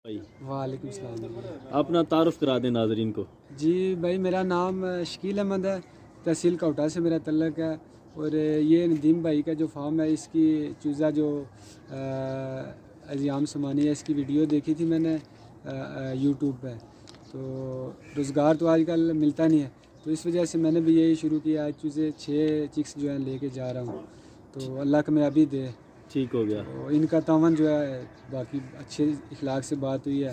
بھائی وعلیکم السلام۔ اپنا تعارف کرا دیں ناظرین کو۔ جی بھائی، میرا نام شکیل احمد ہے، تحصیل کوٹا سے میرا تعلق ہے، اور یہ ندیم بھائی کا جو فارم ہے، اس کی چوزہ جو ایام سمانی ہے، اس کی ویڈیو دیکھی تھی میں نے یوٹیوب پہ، تو روزگار تو آج کل ملتا نہیں ہے، تو اس وجہ سے میں نے بھی یہی شروع کیا ہے، چوزے 6 چکس جو ہیں لے کے جا رہا ہوں، تو اللہ کامیابی دے۔ ٹھیک ہو گیا۔ تو ان کا تعاون جو ہے، باقی اچھے اخلاق سے بات ہوئی ہے،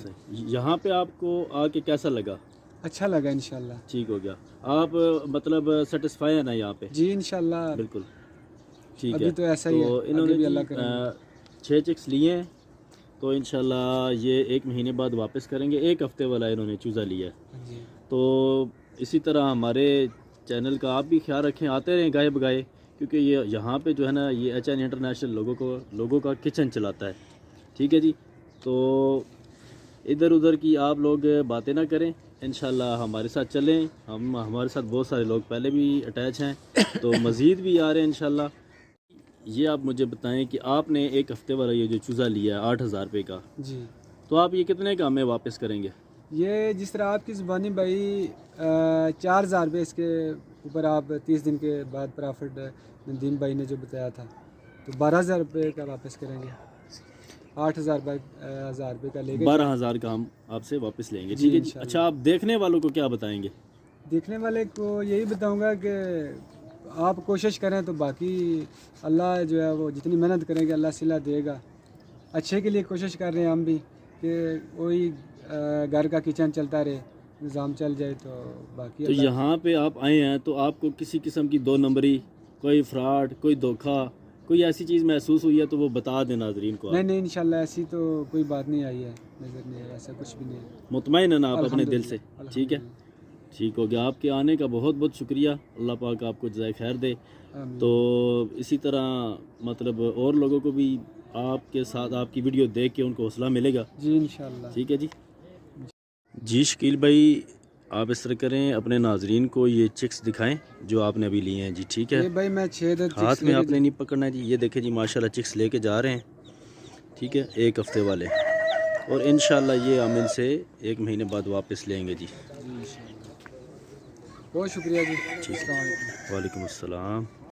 یہاں پہ آپ کو آ کے کیسا لگا؟ اچھا لگا انشاءاللہ۔ ٹھیک ہو گیا۔ آپ مطلب سیٹسفائی ہیں نا یہاں پہ؟ جی انشاءاللہ، بالکل ٹھیک ہے۔ ابھی تو ایسا ہی ہے، تو انہوں آگے نے بھی جی اللہ کریں گے۔ 6 چکس لیے ہیں، تو انشاءاللہ یہ 1 مہینے بعد واپس کریں گے۔ 1 ہفتے والا انہوں نے چوزہ لیا ہے، جی تو اسی طرح ہمارے چینل کا آپ بھی خیال رکھیں، آتے رہیں گائے بگائے، کیونکہ یہ یہاں پہ جو ہے نا، یہ HN انٹرنیشنل لوگوں کا کچن چلاتا ہے، ٹھیک ہے جی۔ تو ادھر ادھر کی آپ لوگ باتیں نہ کریں، انشاءاللہ ہمارے ساتھ چلیں، ہمارے ساتھ بہت سارے لوگ پہلے بھی اٹیچ ہیں، تو مزید بھی آ رہے ہیں انشاءاللہ۔ یہ آپ مجھے بتائیں کہ آپ نے 1 ہفتے والا یہ جو چوزہ لیا ہے 8,000 روپے کا، جی، تو آپ یہ کتنے کا ہمیں واپس کریں گے؟ یہ جس طرح آپ کی زبانی بھائی 4,000 روپے اس کے اوپر آپ 30 دن کے بعد پرافٹ ندیم بھائی نے جو بتایا تھا، تو 12,000 روپے کا واپس کریں گے، 8,000 روپے کا لے کے 12,000 کا ہم آپ سے واپس لیں گے، جی ٹھیک ہے جی۔ انشاءاللہ۔ اچھا، آپ دیکھنے والوں کو کیا بتائیں گے؟ دیکھنے والے کو یہی بتاؤں گا کہ آپ کوشش کریں، تو باقی اللہ جو ہے وہ جتنی محنت کریں گے اللہ صلہ دے گا۔ اچھے کے لیے کوشش کر رہے ہیں ہم بھی، کہ وہی گھر کا کچن چلتا رہے، نظام چل جائے، تو باقی تو اللہ۔ یہاں پہ آپ آئے ہیں تو آپ کو کسی قسم کی 2 نمبری، کوئی فراڈ، کوئی دھوکہ، کوئی ایسی چیز محسوس ہوئی ہے تو وہ بتا دیں ناظرین کو آپ۔ نہیں انشاءاللہ ایسی تو کوئی بات نہیں آئی ہے، نظر نہیں آئی، ایسا کچھ بھی نہیں ہے، مطمئن ہیں نا آپ اپنے دل سے؟ الحمدللہ، ٹھیک ہے، الحمدللہ۔ ٹھیک ہو گیا۔ آپ کے آنے کا بہت بہت شکریہ، اللہ پاک آپ کو جزائے خیر دے۔ آمین۔ تو اسی طرح مطلب اور لوگوں کو بھی آپ کے ساتھ آپ کی ویڈیو دیکھ کے ان کو حوصلہ ملے گا، جی انشاءاللہ۔ ٹھیک ہے جی۔ جی شکیل بھائی، آپ اس طرح کریں، اپنے ناظرین کو یہ چکس دکھائیں جو آپ نے ابھی لیے ہیں جی، ٹھیک ہے۔ یہ بھائی میں 6 ہاتھ میں آپ نے نہیں پکڑنا ہے جی، یہ دیکھیں جی ماشاءاللہ چکس لے کے جا رہے ہیں، ٹھیک ہے، 1 ہفتے والے، اور انشاءاللہ یہ ہم ان سے 1 مہینے بعد واپس لیں گے جی۔ جی انشاءاللہ، بہت شکریہ جی، السلام علیکم۔ وعلیکم السلام۔